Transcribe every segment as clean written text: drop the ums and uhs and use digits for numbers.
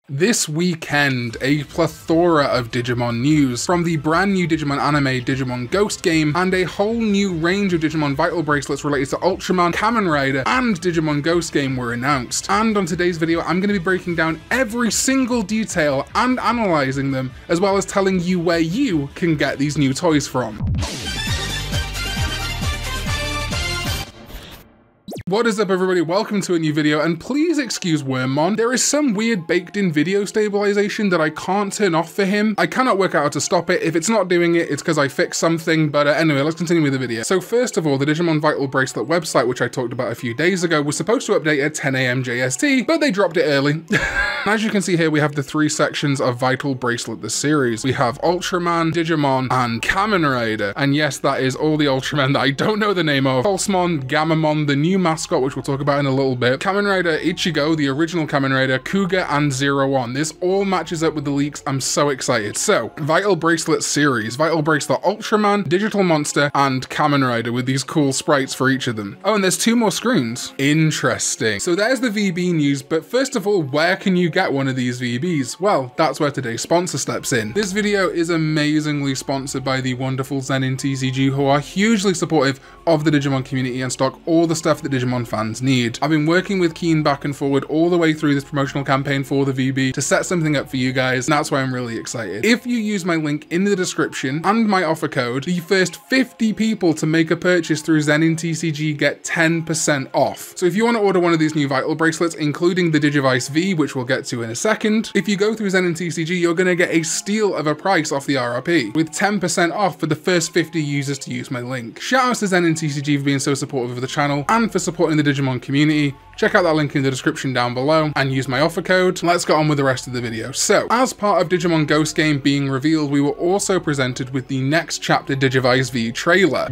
This weekend, a plethora of Digimon news, from the brand new Digimon anime Digimon Ghost game, and a whole new range of Digimon Vital bracelets related to Ultraman, Kamen Rider, and Digimon Ghost game were announced. And on today's video, I'm going to be breaking down every single detail and analysing them, as well as telling you where you can get these new toys from. What is up everybody, welcome to a new video, and please excuse Wormmon. There is some weird baked in video stabilization that I can't turn off for him. I cannot work out how to stop it. If it's not doing it, it's because I fixed something, but anyway, let's continue with the video. So first of all, the Digimon Vital Bracelet website, which I talked about a few days ago, was supposed to update at 10 AM JST, but they dropped it early. As you can see here, we have the three sections of Vital Bracelet, the series. We have Ultraman, Digimon, and Kamen Rider. And yes, that is all the Ultramen that I don't know the name of. Pulsemon, Gammamon, the new mascot, which we'll talk about in a little bit, Kamen Rider Ichigo, the original Kamen Rider, Kuga, and Zero One. This all matches up with the leaks. I'm so excited. So, Vital Bracelet series, Vital Bracelet Ultraman, Digital Monster, and Kamen Rider with these cool sprites for each of them. Oh, and there's two more screens. Interesting. So there's the VB news, but first of all, where can you get one of these VBs? Well, that's where today's sponsor steps in. This video is amazingly sponsored by the wonderful Zenin TCG, who are hugely supportive of the Digimon community and stock all the stuff that Digimon fans need. I've been working with Keen back and forward all the way through this promotional campaign for the VB to set something up for you guys, and that's why I'm really excited. If you use my link in the description and my offer code, the first 50 people to make a purchase through Zenin TCG get 10% off. So if you want to order one of these new Vital bracelets, including the Digivice V, which we'll get to in a second, if you go through Zenin TCG, you're going to get a steal of a price off the RRP, with 10% off for the first 50 users to use my link. Shout out to Zenin TCG for being so supportive of the channel and for supporting the Digimon community. Check out that link in the description down below and use my offer code. Let's get on with the rest of the video. So, as part of Digimon Ghost game being revealed, we were also presented with the next chapter Digivice V trailer.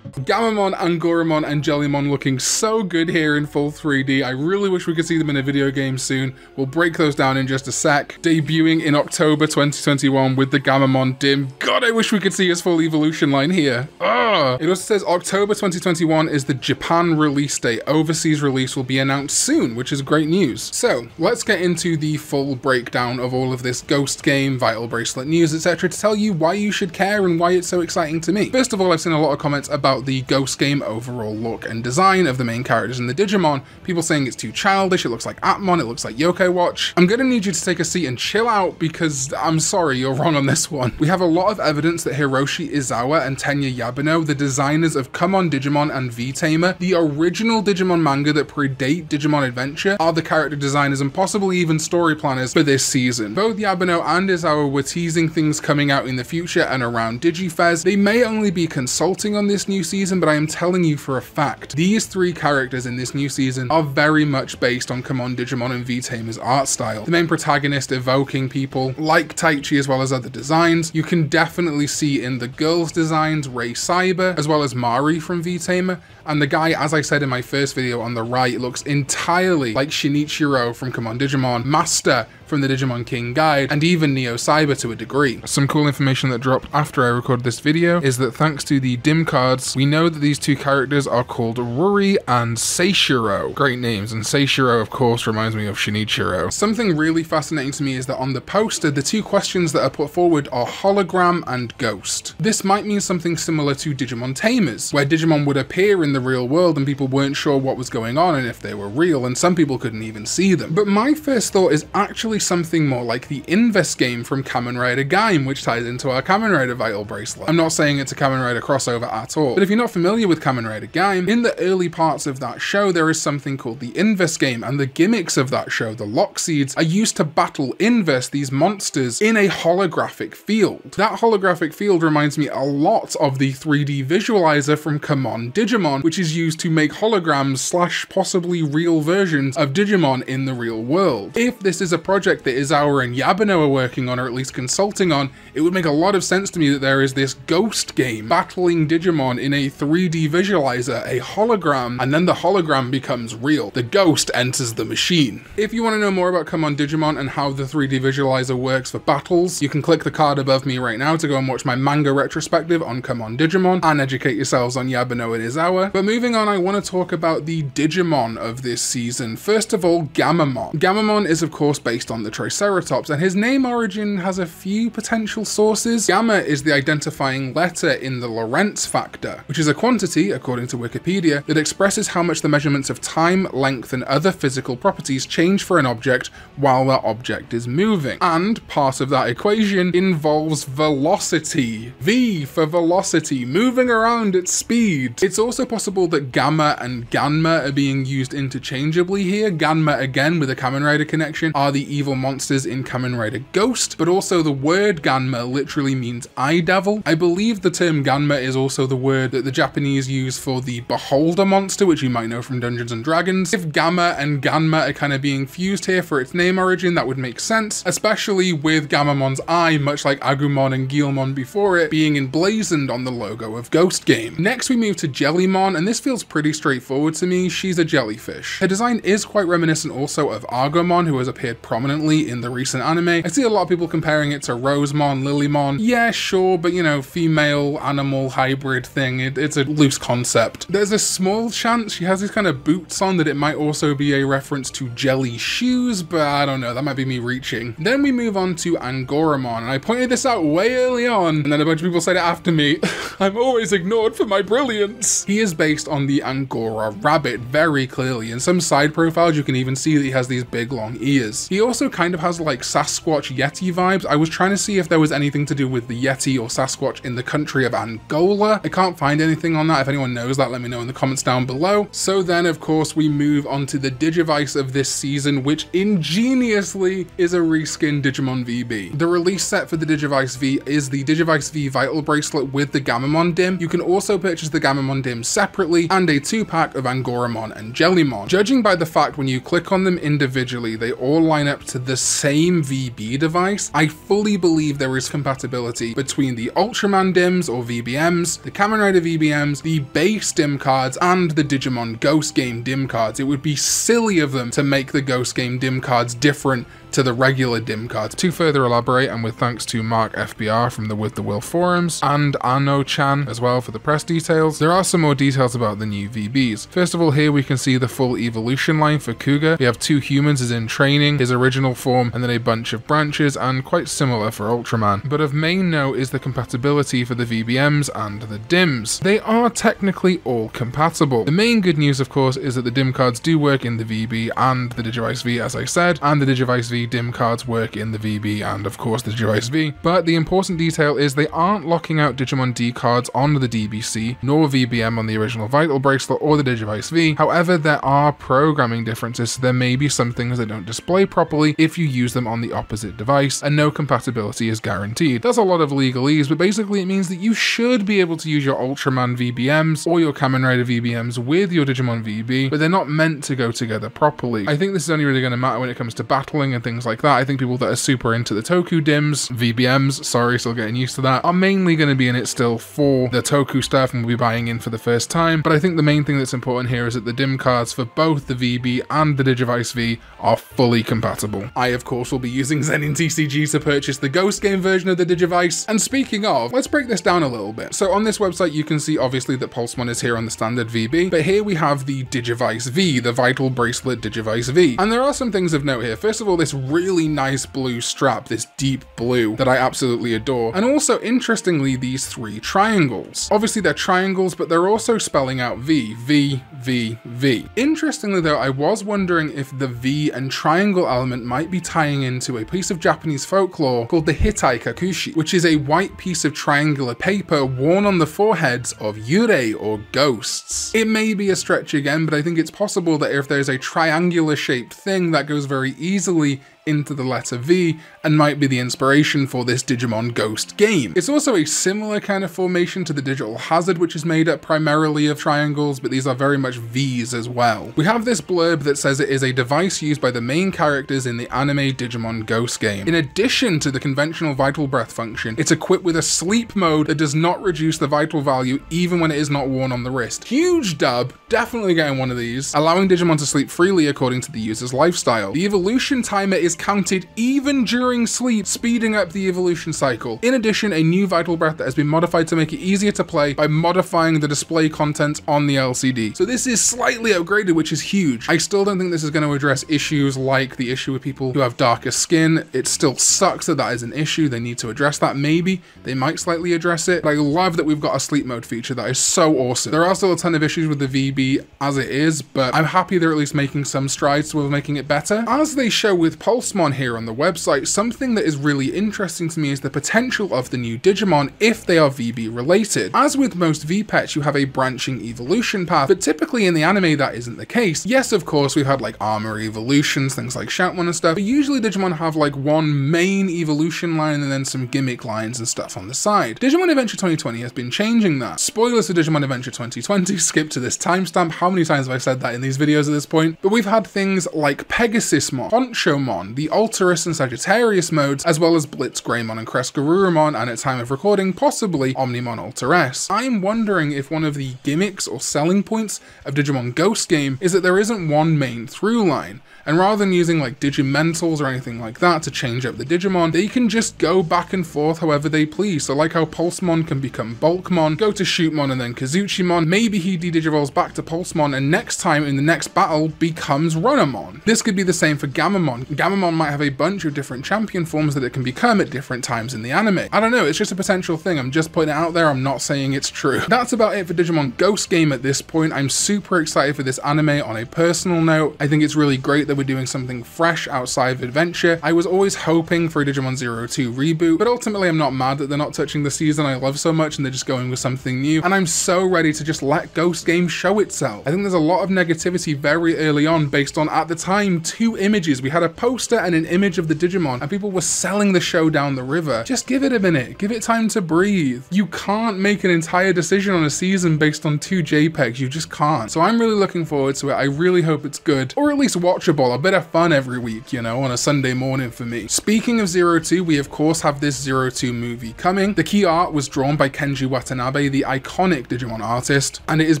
Gammamon, Angoramon, and Jellymon looking so good here in full 3D. I really wish we could see them in a video game soon. We'll break those down in just a sec. Debuting in October 2021 with the Gammamon Dim. God, I wish we could see his full evolution line here. Ugh. It also says October 2021 is the Japan release date. Overseas release will be announced soon, which is great news. So, let's get into the full breakdown of all of this Ghost game, Vital Bracelet news, etc. to tell you why you should care and why it's so exciting to me. First of all, I've seen a lot of comments about the Ghost game overall look and design of the main characters in the Digimon. People saying it's too childish, it looks like Atmon, it looks like Yokai Watch. I'm gonna need you to take a seat and chill out because I'm sorry, you're wrong on this one. We have a lot of evidence that Hiroshi Izawa and Tenya Yabano, the designers of Come On Digimon and V-Tamer, the original Digimon manga that predate Digimon Adventure, are the character designers and possibly even story planners for this season. Both Yabano and Izawa were teasing things coming out in the future and around DigiFest. They may only be consulting on this new season, but I am telling you for a fact, these three characters in this new season are very much based on Come On Digimon and V-Tamer's art style. The main protagonist evoking people like Taichi as well as other designs. You can definitely see in the girls' designs Rei Cyber as well as Mari from V-Tamer, and the guy, as I said in my first video on the right, looks entirely like Shinichiro from Come On Digimon, Master from the Digimon King Guide, and even Neo Cyber to a degree. Some cool information that dropped after I recorded this video is that thanks to the dim cards, we know that these two characters are called Ruri and Seishiro. Great names, and Seishiro of course reminds me of Shinichiro. Something really fascinating to me is that on the poster, the two questions that are put forward are hologram and ghost. This might mean something similar to Digimon Tamers, where Digimon would appear in the real world and people weren't sure what was going on and if they were real, and some people couldn't even see them. But my first thought is actually something more like the Inves game from Kamen Rider Gaim, which ties into our Kamen Rider Vital Bracelet. I'm not saying it's a Kamen Rider crossover at all, but if you're not familiar with Kamen Rider Gaim, in the early parts of that show there is something called the Inves game, and the gimmicks of that show, the Lock Seeds, are used to battle Inves, these monsters, in a holographic field. That holographic field reminds me a lot of the 3D visualizer from Come On Digimon, which is used to make holograms / possibly real versions of Digimon in the real world. If this is a project project that Izawa and Yabano are working on, or at least consulting on, it would make a lot of sense to me that there is this ghost game battling Digimon in a 3D visualizer, a hologram, and then the hologram becomes real. The ghost enters the machine. If you want to know more about Come On Digimon and how the 3D visualizer works for battles, you can click the card above me right now to go and watch my manga retrospective on Come On Digimon and educate yourselves on Yabano and Izawa. But moving on, I want to talk about the Digimon of this season. First of all, Gamamon. Gamamon is of course based on the Triceratops, and his name origin has a few potential sources. Gamma is the identifying letter in the Lorentz factor, which is a quantity, according to Wikipedia, that expresses how much the measurements of time, length, and other physical properties change for an object while that object is moving. And part of that equation involves velocity. V for velocity, moving around at speed. It's also possible that Gamma and Ganma are being used interchangeably here. Ganma, again with a Kamen Rider connection, are the evil monsters in Kamen Rider Ghost, but also the word Ganma literally means eye devil. I believe the term Ganma is also the word that the Japanese use for the beholder monster, which you might know from Dungeons and Dragons. If Gamma and Ganma are kind of being fused here for its name origin, that would make sense, especially with Gamamon's eye, much like Agumon and Guilmon before it, being emblazoned on the logo of Ghost Game. Next we move to Jellymon, and this feels pretty straightforward to me. She's a jellyfish. Her design is quite reminiscent also of Agumon, who has appeared prominently in the recent anime. I see a lot of people comparing it to Rosemon, Lilymon. Yeah, sure, but you know, female animal hybrid thing, it's a loose concept. There's a small chance she has these kind of boots on that it might also be a reference to jelly shoes, but I don't know, that might be me reaching. Then we move on to Angoramon, and I pointed this out way early on, and then a bunch of people said it after me. I'm always ignored for my brilliance. He is based on the Angora rabbit very clearly. In some side profiles you can even see that he has these big long ears. He also kind of has like Sasquatch Yeti vibes. I was trying to see if there was anything to do with the Yeti or Sasquatch in the country of Angola. I can't find anything on that. If anyone knows that, let me know in the comments down below. So then of course we move on to the Digivice of this season, which ingeniously is a reskin Digimon VB. The release set for the Digivice V is the Digivice V Vital Bracelet with the Gamamon Dim. You can also purchase the Gamamon Dim separately and a 2-pack of Angoramon and Jellymon. Judging by the fact when you click on them individually, they all line up to the same VB device, I fully believe there is compatibility between the Ultraman Dims or VBMs, the Kamen Rider VBMs, the base Dim cards, and the Digimon Ghost Game Dim cards. It would be silly of them to make the Ghost Game Dim cards different to the regular Dim cards. To further elaborate, and with thanks to Mark FBR from the With the Will forums, and Ano-chan as well for the press details, there are some more details about the new VBs. First of all, here we can see the full evolution line for Kuga. We have 2 humans as in training, his original form, and then a bunch of branches, and quite similar for Ultraman. But of main note is the compatibility for the VBMs and the Dims. They are technically all compatible. The main good news, of course, is that the Dim cards do work in the VB and the Digivice V, as I said, and the Digivice V Dim cards work in the VB and of course the Digivice V. But the important detail is they aren't locking out Digimon D cards on the DBC, nor VBM on the original Vital Bracelet or the Digivice V. However, there are programming differences, so there may be some things that don't display properly if you use them on the opposite device, and no compatibility is guaranteed. That's a lot of legalese, but basically it means that you should be able to use your Ultraman VBMs or your Kamen Rider VBMs with your Digimon VB, but they're not meant to go together properly. I think this is only really going to matter when it comes to battling and things like that. I think people that are super into the Toku Dims, VBMs, sorry, still getting used to that, are mainly going to be in it still for the Toku stuff and will be buying in for the first time. But I think the main thing that's important here is that the Dim cards for both the VB and the Digivice V are fully compatible. I, of course, will be using Zenin TCG to purchase the Ghost Game version of the Digivice. And speaking of, let's break this down a little bit. So on this website, you can see obviously that Pulsemon is here on the standard VB, but here we have the Digivice V, the Vital Bracelet Digivice V. And there are some things of note here. First of all, this really nice blue strap, this deep blue that I absolutely adore. And also, interestingly, these 3 triangles. Obviously they're triangles, but they're also spelling out V, V, V, V. Interestingly though, I was wondering if the V and triangle element might be tying into a piece of Japanese folklore called the Hitai Kakushi, which is a white piece of triangular paper worn on the foreheads of yurei or ghosts. It may be a stretch again, but I think it's possible that if there's a triangular shaped thing, that goes very easily into the letter V and might be the inspiration for this Digimon Ghost game. It's also a similar kind of formation to the Digital Hazard, which is made up primarily of triangles, but these are very much V's as well. We have this blurb that says it is a device used by the main characters in the anime Digimon Ghost game. In addition to the conventional vital breath function, it's equipped with a sleep mode that does not reduce the vital value even when it is not worn on the wrist. Huge dub, definitely getting one of these, allowing Digimon to sleep freely according to the user's lifestyle. The evolution timer is counted even during sleep, speeding up the evolution cycle. In addition, a new vital breath that has been modified to make it easier to play by modifying the display content on the LCD. So this is slightly upgraded, which is huge. I still don't think this is going to address issues like the issue with people who have darker skin. It still sucks that that is an issue. They need to address that. Maybe they might slightly address it, but I love that we've got a sleep mode feature. That is so awesome. There are still a ton of issues with the VB as it is, but I'm happy they're at least making some strides towards making it better. As they show with Pulsemon here on the website, something that is really interesting to me is the potential of the new Digimon if they are VB related. As with most V-Pets, you have a branching evolution path, but typically in the anime that isn't the case. Yes, of course, we've had like armor evolutions, things like Shoutmon and stuff, but usually Digimon have like one main evolution line and then some gimmick lines and stuff on the side. Digimon Adventure 2020 has been changing that. Spoilers for Digimon Adventure 2020, skip to this timestamp. How many times have I said that in these videos at this point? But we've had things like Pegasusmon, Ponchomon, the Alterus and Sagittarius modes, as well as Blitz Greymon and Crescarurumon, and at time of recording, possibly Omnimon Alter S. I'm wondering if one of the gimmicks or selling points of Digimon Ghost game is that there isn't one main through line, and rather than using like Digimentals or anything like that to change up the Digimon, they can just go back and forth however they please. So like how Pulsemon can become Bulkmon, go to Shootmon and then Kazuchimon, maybe he de-digivolves back to Pulsemon and next time in the next battle becomes Runamon. This could be the same for Gammamon. Gammamon might have a bunch of different champion forms that it can become at different times in the anime. I don't know, it's just a potential thing. I'm just putting it out there, I'm not saying it's true. That's about it for Digimon Ghost game at this point. I'm super excited for this anime on a personal note. I think it's really great that we're doing something fresh outside of adventure. I was always hoping for a Digimon 02 reboot, but ultimately I'm not mad that they're not touching the season I love so much and they're just going with something new. And I'm so ready to just let Ghost game show itself. I think there's a lot of negativity very early on based on, at the time, 2 images. We had a poster and an image of the Digimon and people were selling the show down the river. Just give it a minute. Give it time to breathe. You can't make an entire decision on a season based on 2 JPEGs. You just can't. So I'm really looking forward to it. I really hope it's good, or at least watchable. A bit of fun every week, you know, on a Sunday morning for me. Speaking of 02, we of course have this 02 movie coming. The key art was drawn by Kenji Watanabe, the iconic Digimon artist, and it is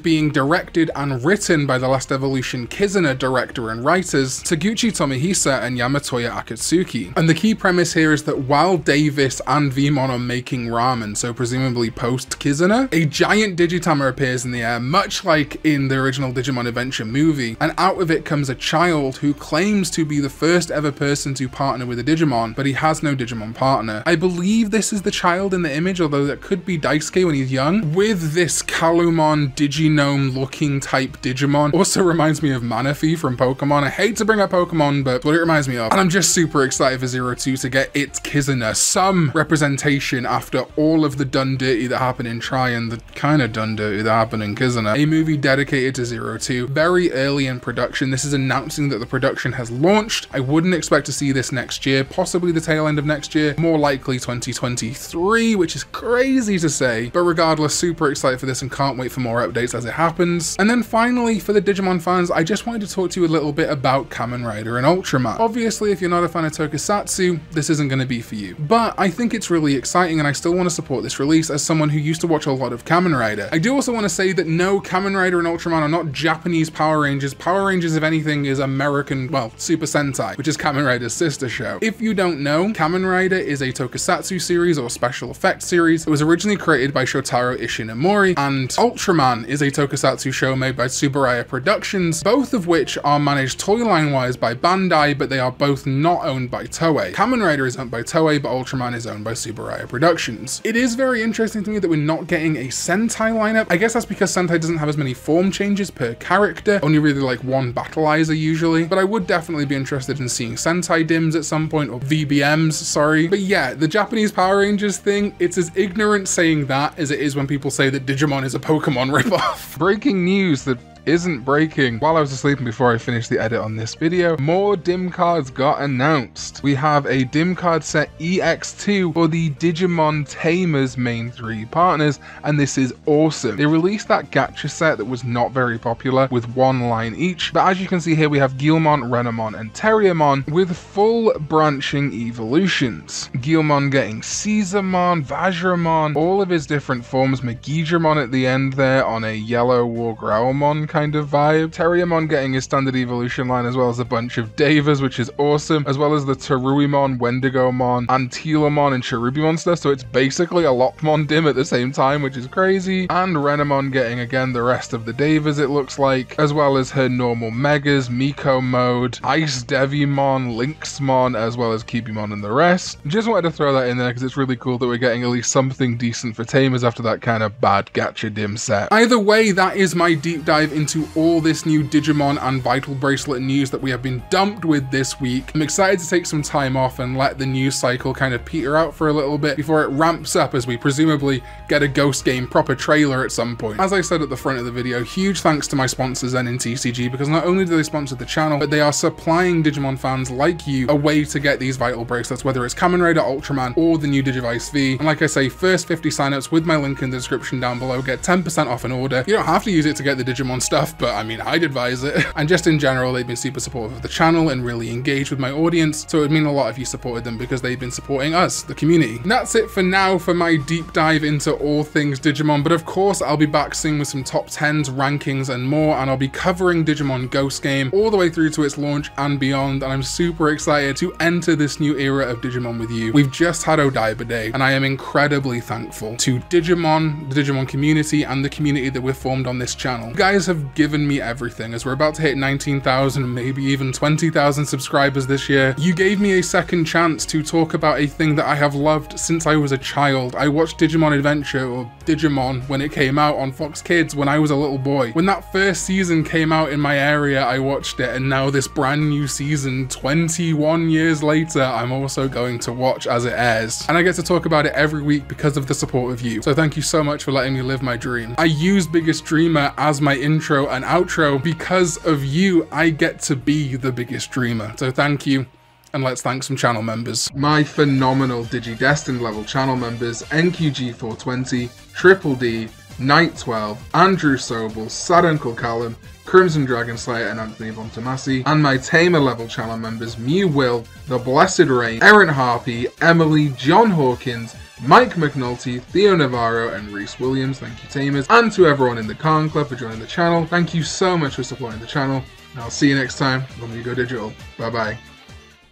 being directed and written by the Last Evolution Kizuna director and writers Taguchi Tomohisa and Yamatoya Akatsuki. And the key premise here is that while Davis and Vmon are making ramen, so presumably post Kizuna, a giant Digitama appears in the air, much like in the original Digimon Adventure movie, and out of it comes a child who claims to be the first ever person to partner with a Digimon, but he has no Digimon partner. I believe this is the child in the image, although that could be Daisuke when he's young, with this Kalumon Diginome looking type Digimon. Also reminds me of Manaphy from Pokemon. I hate to bring up Pokemon, but what it reminds me of. And I'm just super excited for 02 to get its Kizuna some representation after all of the done dirty that happened in Tri and the kind of done dirty that happened in Kizuna. A movie dedicated to 02, very early in production. This is announcing that the production has launched. I wouldn't expect to see this next year, possibly the tail end of next year, more likely 2023, which is crazy to say, but regardless, super excited for this and can't wait for more updates as it happens. And then finally, for the Digimon fans, I just wanted to talk to you a little bit about Kamen Rider and Ultraman. Obviously, if you're not a fan of Tokusatsu, this isn't going to be for you, but I think it's really exciting and I still want to support this release as someone who used to watch a lot of Kamen Rider. I do also want to say that no, Kamen Rider and Ultraman are not Japanese Power Rangers. Power Rangers, if anything, is American, well, Super Sentai, which is Kamen Rider's sister show. If you don't know, Kamen Rider is a Tokusatsu series or special effects series. It was originally created by Shotaro Ishinomori, and Ultraman is a Tokusatsu show made by Tsuburaya Productions, both of which are managed toy line wise by Bandai, but they are both not owned by Toei. Kamen Rider is owned by Toei, but Ultraman is owned by Tsuburaya Productions. It is very interesting to me that we're not getting a Sentai lineup. I guess that's because Sentai doesn't have as many form changes per character, only really like one battleizer usually, but I would definitely be interested in seeing Sentai Dims at some point, or VBMs, sorry. But yeah, the Japanese Power Rangers thing, it's as ignorant saying that as it is when people say that Digimon is a Pokemon ripoff. Breaking news, the isn't breaking. While I was asleep and before I finished the edit on this video, more DIM cards got announced. We have a DIM card set EX2 for the Digimon Tamers main 3 partners, and this is awesome. They released that gacha set that was not very popular with 1 line each, but as you can see here we have Guilmon, Renamon, and Terriermon with full branching evolutions. Guilmon getting Caesarmon, Vajramon, all of his different forms, Megidramon at the end there on a yellow War Growlmon kind of vibe. Terriermon getting his standard evolution line, as well as a bunch of Davas, which is awesome, as well as the Teruimon, Wendigomon, Antilamon, and Cherubimon stuff, so it's basically a Lopmon dim at the same time, which is crazy. And Renamon getting again the rest of the Davas, it looks like, as well as her normal Megas, Miko mode, Ice Devimon, Lynxmon, as well as Cubimon and the rest. Just wanted to throw that in there because it's really cool that we're getting at least something decent for Tamers after that kind of bad gacha dim set. Either way, that is my deep dive into all this new Digimon and Vital Bracelet news that we have been dumped with this week. I'm excited to take some time off and let the news cycle kind of peter out for a little bit before it ramps up as we presumably get a Ghost Game proper trailer at some point. As I said at the front of the video, huge thanks to my sponsors Zenin TCG, because not only do they sponsor the channel, but they are supplying Digimon fans like you a way to get these Vital Bracelets, whether it's Kamen Rider Ultraman or the new Digivice V. And like I say, first 50 signups with my link in the description down below get 10% off an order. You don't have to use it to get the Digimon stuff, but I mean, I'd advise it. And just in general, they've been super supportive of the channel and really engaged with my audience, so it would mean a lot if you supported them because they've been supporting us, the community. And that's it for now for my deep dive into all things Digimon, but of course I'll be back soon with some top 10s, rankings, and more, and I'll be covering Digimon Ghost Game all the way through to its launch and beyond, and I'm super excited to enter this new era of Digimon with you. We've just had Odaiba Day, and I am incredibly thankful to Digimon, the Digimon community, and the community that we've formed on this channel. You guys have given me everything. As we're about to hit 19,000, maybe even 20,000 subscribers this year, you gave me a second chance to talk about a thing that I have loved since I was a child. I watched Digimon Adventure, or Digimon, when it came out on Fox Kids when I was a little boy. When that first season came out in my area, I watched it, and now this brand new season, 21 years later, I'm also going to watch as it airs. And I get to talk about it every week because of the support of you. So thank you so much for letting me live my dream. I use Biggest Dreamer as my intro and outro. Because of you, I get to be the Biggest Dreamer. So thank you. And let's thank some channel members. My phenomenal DigiDestined level channel members: NQG420, Triple D, Night 12, Andrew Sobel, Sad Uncle Callum, Crimson Dragon Slayer, and Anthony Von Tomasi, and my Tamer level channel members: Mew Will, The Blessed Rain, Erin Harpy, Emily, John Hawkins, Mike McNulty, Theo Navarro, and Reese Williams. Thank you, Tamers. And to everyone in the Khan Club for joining the channel, thank you so much for supporting the channel, and I'll see you next time when we go digital. Bye bye.